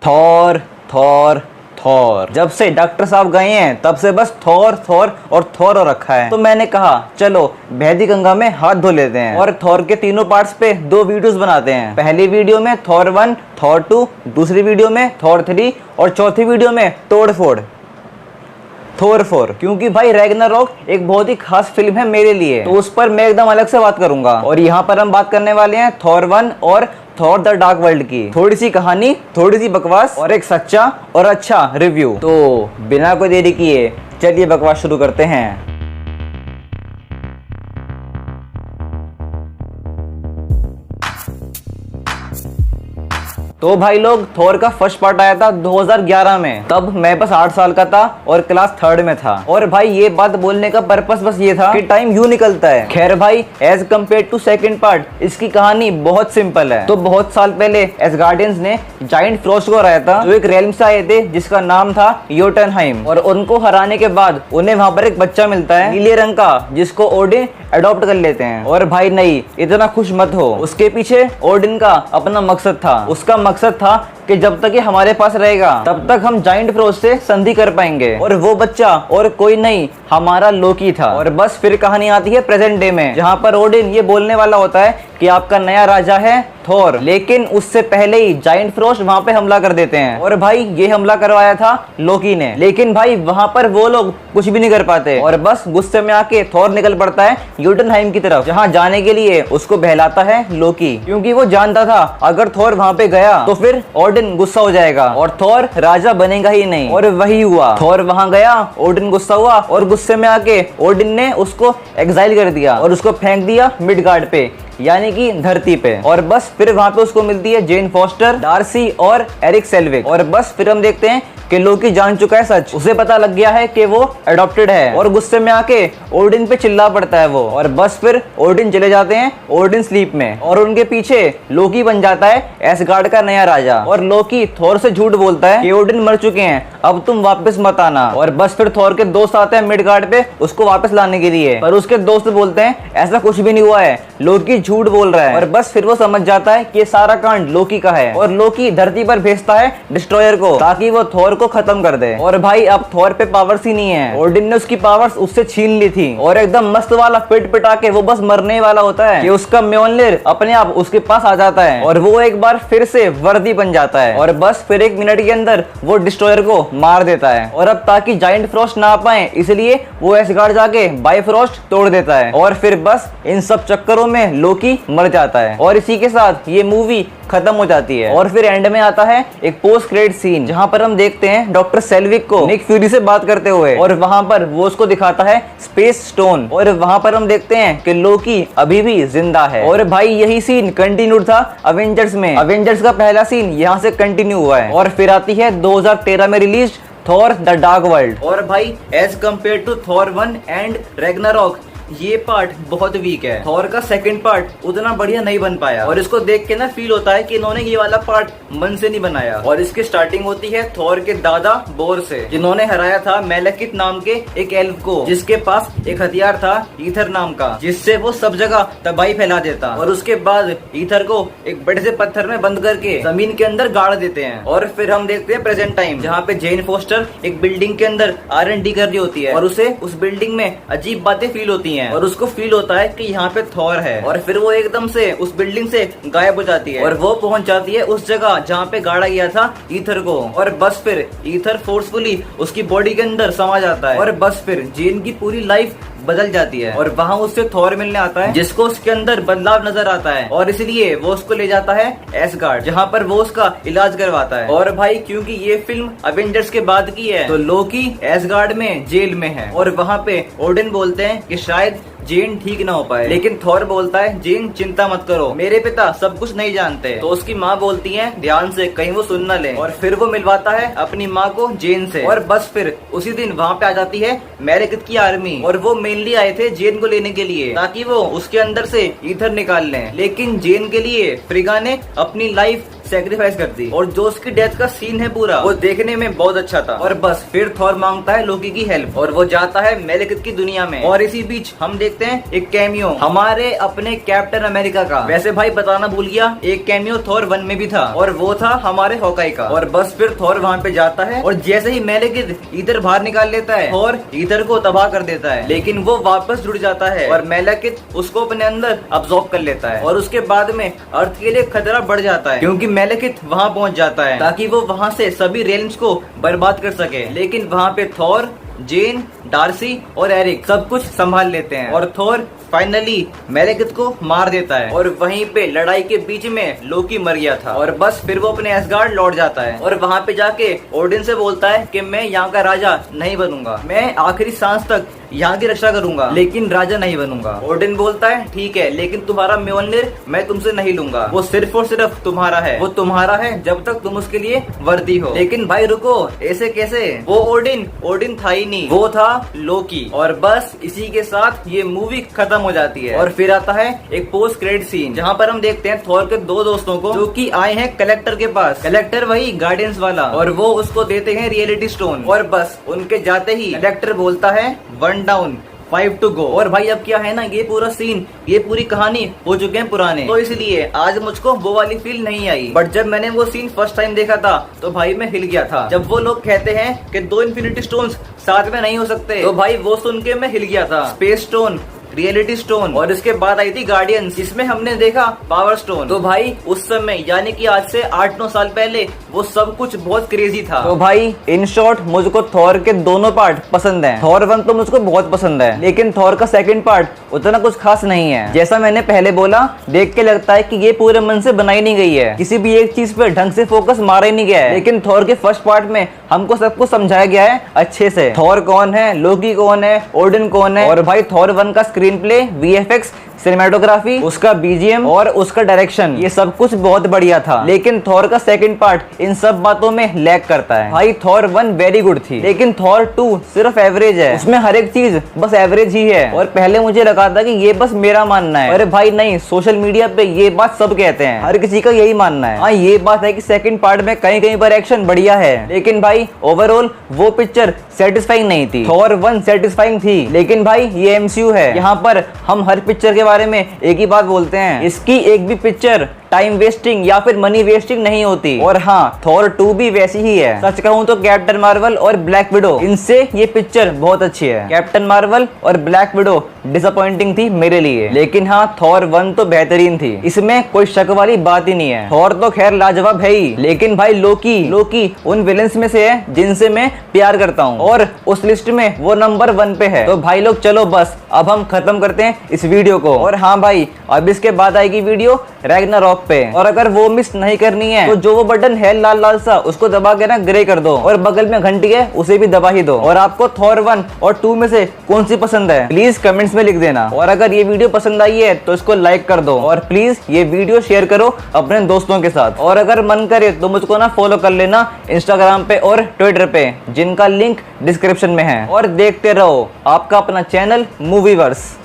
Thor Thor Thor. जब से doctor साहब गए हैं तब से बस थॉर थॉर और थॉर हो रखा है। तो मैंने कहा चलो बहती गंगा में हाथ धो लेते हैं और थॉर के तीनों पार्ट्स पे 2 वीडियोस बनाते हैं। पहली वीडियो में थॉर 1, थॉर 2, दूसरी वीडियो में थॉर 3 और चौथी वीडियो में तोड़ फोड़ थॉर 4। क्योंकि भाई रैग्नारॉक एक बहुत ही खास फिल्म है मेरे लिए, तो उस पर मैं एकदम अलग से बात करूंगा। और यहाँ पर हम बात करने वाले हैं थॉर 1 और थॉर द डार्क वर्ल्ड की। थोड़ी सी कहानी, थोड़ी सी बकवास और एक सच्चा और अच्छा रिव्यू। तो बिना कोई देरी किए चलिए बकवास शुरू करते हैं। तो भाई लोग थॉर का फर्स्ट पार्ट आया था 2011 में। तब मैं बस 8 साल का था और क्लास 3rd में था। और भाई ये बात बोलने का पर्पस बस ये था कि टाइम यूं निकलता है। खैर भाई as compare to second part इसकी कहानी बहुत सिंपल है। तो बहुत साल पहले एसगार्डियंस ने जायंट फ्रॉस्ट को हराया था, जो एक रेल्म से आए थे जिसका नाम था योटनहाइम। और उनको हराने के बाद उन्हें वहां पर एक बच्चा मिलता है नीले रंग का, जिसको ओडिन अडॉप्ट कर लेते हैं। और भाई नहीं, इतना खुश मत हो, उसके पीछे ओडिन का अपना मकसद था। उसका मकसद था कि जब तक ये हमारे पास रहेगा तब तक हम जायंट फ्रॉस्ट से संधि कर पाएंगे। और वो बच्चा और कोई नहीं, हमारा लोकी था। और बस फिर कहानी आती है प्रेजेंट डे में, जहाँ पर ओडिन ये बोलने वाला होता है कि आपका नया राजा है थॉर। लेकिन उससे पहले ही जायंट फ्रॉस्ट वहां पे हमला कर देते हैं। और भाई ये हमला करवाया था लोकी ने। लेकिन भाई वहां पर वो लोग कुछ भी नहीं कर पाते और बस गुस्से में आके थॉर निकल पड़ता है योटनहाइम की तरफ, जहां जाने के लिए उसको बहलाता है लोकी। क्योंकि वो जानता था अगर थॉर वहां पे गया तो फिर ओडिन गुस्सा हो जाएगा और थॉर राजा बनेगा ही नहीं। और वही हुआ, थॉर वहां गया, ओडिन गुस्सा हुआ और गुस्से में आके ओडिन ने उसको एक्साइल कर दिया और उसको फेंक दिया मिडगार्ड पे, यानी कि धरती पे। और बस फिर वहां पे उसको मिलती है जेन फॉस्टर, डार्सी और एरिक सेल्विक। और बस फिर हम देखते हैं कि लोकी जान चुका है सच, उसे पता लग गया है कि वो अडॉप्टेड है। और गुस्से में आके ओडिन पे चिल्ला पड़ता है वो। और बस फिर ओडिन चले जाते हैं ओडिन स्लीप में और उनके पीछे लोकी बन जाता है एसगार्ड का नया राजा। और लोकी थॉर से झूठ बोलता है कि ओडिन मर चुके हैं, अब तुम वापस मत आना। और बस फिर थॉर के दोस्त आते हैं मिडगार्ड पे उसको वापस लाने के लिए, पर उसके दोस्त बोलते हैं ऐसा कुछ भी नहीं हुआ है, लोकी झूठ बोल रहा है। और बस फिर वो समझ जाता है कि सारा कांड लोकी का है। और लोकी धरती पर भेजता है डिस्ट्रॉयर को ताकि वो थॉर को खत्म कर दे। और भाई अब थॉर पे पावर्स ही नहीं है, ओडिन ने उसकी पावर्स उससे छीन ली थी। और एकदम मस्त वाला पिट पिटा के वो बस मरने वाला होता है कि उसका म्योल्निर अपने आप उसके पास आ जाता है और वो एक बार फिर से वर्दी बन जाता है। और बस फिर 1 मिनट के अंदर वो डिस्ट्रॉयर को मार देता है। और अब ताकि जायंट फ्रॉस्ट ना आ पाए इसलिए वो एसगार्ड जाके बाइफ्रॉस्ट तोड़ देता है। और फिर बस इन सब चक्करों में लोकी मर जाता है और इसी के साथ ये मूवी खत्म हो जाती है। और फिर एंड में आता है एक पोस्ट क्रेडिट सीन, जहां पर हम देखते हैं डॉक्टर सेल्विक को निक फ्यूरी से बात करते हुए। और वहां पर वो उसको दिखाता है स्पेस स्टोन। और वहां पर हम देखते हैं कि लोकी अभी भी जिंदा है। और भाई यही सीन कंटिन्यू था अवेंजर्स में। अवेंजर्स का पहला सीन यहाँ से कंटिन्यू हुआ है। और फिर आती है 2013 में release Thor the dark world. और भाई as compare to Thor 1 and Ragnarok ये पार्ट बहुत वीक है। थॉर का सेकंड पार्ट उतना बढ़िया नहीं बन पाया और इसको देख के ना फील होता है कि इन्होंने ये वाला पार्ट मन से नहीं बनाया। और इसकी स्टार्टिंग होती है थॉर के दादा बोर से, जिन्होंने हराया था मेलेकिथ नाम के एक एल्फ को, जिसके पास एक हथियार था ईथर नाम का, जिससे वो सब जगह तबाही फैला देता। और उसके बाद ईथर को एक बड़े से पत्थर में बंद करके जमीन के अंदर गाड़ देते हैं। और फिर हम देखते हैं प्रेजेंट टाइम, जहाँ पे जेन फोस्टर एक बिल्डिंग के अंदर R&D कर रही होती है और उसे उस बिल्डिंग में अजीब बातें फील होती हैं और उसको फील होता है कि यहाँ पे थॉर है। और फिर वो एकदम से उस बिल्डिंग से गायब हो जाती है और वो पहुंच जाती है उस जगह जहाँ पे गाड़ा गया था ईथर को। और बस फिर ईथर फोर्सफुली उसकी बॉडी के अंदर समा जाता है और बस फिर जेन की पूरी लाइफ बदल जाती है। और वहाँ उससे थॉर मिलने आता है, जिसको उसके अंदर बदलाव नजर आता है और इसलिए वो उसको ले जाता है एसगार्ड, जहाँ पर वो उसका इलाज करवाता है। और भाई क्योंकि ये फिल्म अवेंजर्स के बाद की है तो लोकी एसगार्ड में जेल में है और वहाँ पे ओडिन बोलते हैं कि शायद जेन ठीक ना हो पाए। लेकिन थॉर बोलता है जेन चिंता मत करो, मेरे पिता सब कुछ नहीं जानते। तो उसकी माँ बोलती है ध्यान से कहीं वो सुन न ले। और फिर वो मिलवाता है अपनी माँ को जेन से। और बस फिर उसी दिन वहाँ पे आ जाती है मेलेकिथ की आर्मी और वो मेनली आए थे जेन को लेने के लिए ताकि वो उसके अंदर से ईथर निकाल लें। लेकिन जेन के लिए फ्रिगा ने अपनी लाइफ सेक्रीफाइस कर दी। और जो उसकी डेथ का सीन है पूरा, वो देखने में बहुत अच्छा था। और बस फिर थॉर मांगता है लोकी की हेल्प और वो जाता है मेलेकिथ की दुनिया में। और इसी बीच हम देखते हैं एक कैमियो हमारे अपने कैप्टन अमेरिका का। वैसे भाई बताना भूल गया, एक कैमियो थॉर 1 में भी था और वो था हमारे हॉकाई का। और बस फिर थॉर वहाँ पे जाता है और जैसे ही मेलेकिथ ईथर बाहर निकाल लेता है, थॉर ईथर को तबाह कर देता है, लेकिन वो वापस जुड़ जाता है और मेलेकिथ उसको अपने अंदर अब्सॉर्ब कर लेता है। और उसके बाद में अर्थ के लिए खतरा बढ़ जाता है क्योंकि मेलेकिथ वहाँ पहुँच जाता है ताकि वो वहाँ से सभी रेल्म्स को बर्बाद कर सके। लेकिन वहाँ पे थॉर, जेन, डार्सी और एरिक सब कुछ संभाल लेते हैं और थॉर फाइनली मेलेकिथ को मार देता है। और वहीं पे लड़ाई के बीच में लोकी मर गया था और बस फिर वो अपने एसगार्ड लौट जाता है और वहाँ पे जाके ओडिन से बोलता है कि मैं यहाँ का राजा नहीं बनूंगा, मैं आखिरी सांस तक यहाँ की रक्षा करूंगा लेकिन राजा नहीं बनूंगा। ओडिन बोलता है ठीक है, लेकिन तुम्हारा म्योल्निर मैं तुमसे नहीं लूंगा, वो सिर्फ और सिर्फ तुम्हारा है, वो तुम्हारा है जब तक तुम उसके लिए वर्दी हो। लेकिन भाई रुको, ऐसे कैसे? वो ओडिन था ही नहीं, वो था लोकी। और बस इसी के साथ ये मूवी खत्म हो जाती है। और फिर आता है एक पोस्ट क्रेडिट सीन जहाँ पर हम देखते हैं थॉर के 2 दोस्तों को जो कि आए हैं कलेक्टर के पास। कलेक्टर वही गार्डियंस वाला, और वो उसको देते हैं रियलिटी स्टोन। और बस उनके जाते ही कलेक्टर बोलता है 1 डाउन 5 टू गो। और भाई अब क्या है ना, ये पूरा सीन, ये पूरी कहानी हो चुके हैं पुराने, तो इसलिए आज मुझको वो वाली फील नहीं आई। बट जब मैंने वो सीन फर्स्ट टाइम देखा था तो भाई मैं हिल गया था। जब वो लोग कहते हैं कि 2 इन्फिनिटी स्टोन्स साथ में नहीं हो सकते, तो भाई वो सुन के मैं हिल गया था। स्पेस स्टोन, रियलिटी स्टोन, और इसके बाद आई थी गार्डियंस जिसमें हमने देखा पावर स्टोन। तो भाई उस समय यानी कि आज से 8-9 साल पहले वो सब कुछ बहुत क्रेजी था। तो भाई इन शॉर्ट मुझको थॉर के दोनों पार्ट पसंद हैं। थॉर 1 तो मुझको बहुत पसंद है, लेकिन थॉर का सेकंड पार्ट उतना कुछ खास नहीं है। जैसा मैंने पहले बोला, देख के लगता है कि ये पूरे मन से बनाई नहीं गई है, किसी भी एक चीज पे ढंग से फोकस मारा ही नहीं गया है। लेकिन थॉर के फर्स्ट पार्ट में हमको सब कुछ समझाया गया है अच्छे से। थॉर कौन है, लोकी कौन है, ओडिन कौन है। और भाई थॉर 1 का स्क्रीन प्ले, वीएफएक्स, सिनेमेटोग्राफी, उसका बीजीएम और उसका डायरेक्शन, ये सब कुछ बहुत बढ़िया था। लेकिन थॉर का सेकंड पार्ट इन सब बातों में लैग करता है। भाई थॉर 1 वेरी गुड थी, लेकिन थॉर 2 सिर्फ एवरेज है, उसमें हर एक चीज बस एवरेज ही है। और पहले मुझे लगा था कि ये बस मेरा मानना है, अरे भाई नहीं, सोशल मीडिया पे ये बात सब कहते हैं, हर किसी का यही मानना है। हाँ ये बात है कि सेकंड पार्ट में कहीं कहीं पर एक्शन बढ़िया है, लेकिन भाई ओवरऑल वो पिक्चर सेटिस्फाइंग नहीं थी। थॉर 1 सेटिस्फाइंग थी, लेकिन भाई ये एमसीयू है, यहाँ पर हम हर पिक्चर के बारे में एक ही बात बोलते हैं, इसकी एक भी पिक्चर टाइम वेस्टिंग या फिर मनी वेस्टिंग नहीं होती। और हाँ थॉर 2 भी वैसी ही है। सच कहूँ तो कैप्टन मार्वल और ब्लैक विडो, इनसे ये पिक्चर बहुत अच्छी है। कैप्टन मार्वल और ब्लैक विडो डिसअपॉइंटिंग थी मेरे लिए, लेकिन हाँ थॉर 1 तो बेहतरीन थी, इसमें कोई शक वाली बात ही नहीं है। थॉर तो खैर लाजवाब है ही, लेकिन भाई लोकी उन विलेंस में से है जिनसे मैं प्यार करता हूँ, और उस लिस्ट में वो नंबर 1 पे है। तो भाई लोग चलो बस अब हम खत्म करते हैं इस वीडियो को। और हाँ भाई अब इसके बाद आएगी वीडियो रैग्नारॉक पे, और अगर वो मिस नहीं करनी है तो जो वो बटन है लाल लाल सा, उसको दबा के ना ग्रे कर दो, और बगल में घंटी है उसे भी दबा ही दो। और आपको थॉर 1 और 2 में से कौन सी पसंद है प्लीज कमेंट्स में लिख देना। और अगर ये वीडियो पसंद आई है तो इसको लाइक कर दो, और प्लीज ये वीडियो शेयर करो अपने दोस्तों के साथ। और अगर मन करे तो मुझको ना फॉलो कर लेना इंस्टाग्राम पे और ट्विटर पे, जिनका लिंक डिस्क्रिप्शन में है। और देखते रहो आपका अपना चैनल मूवीवर्स।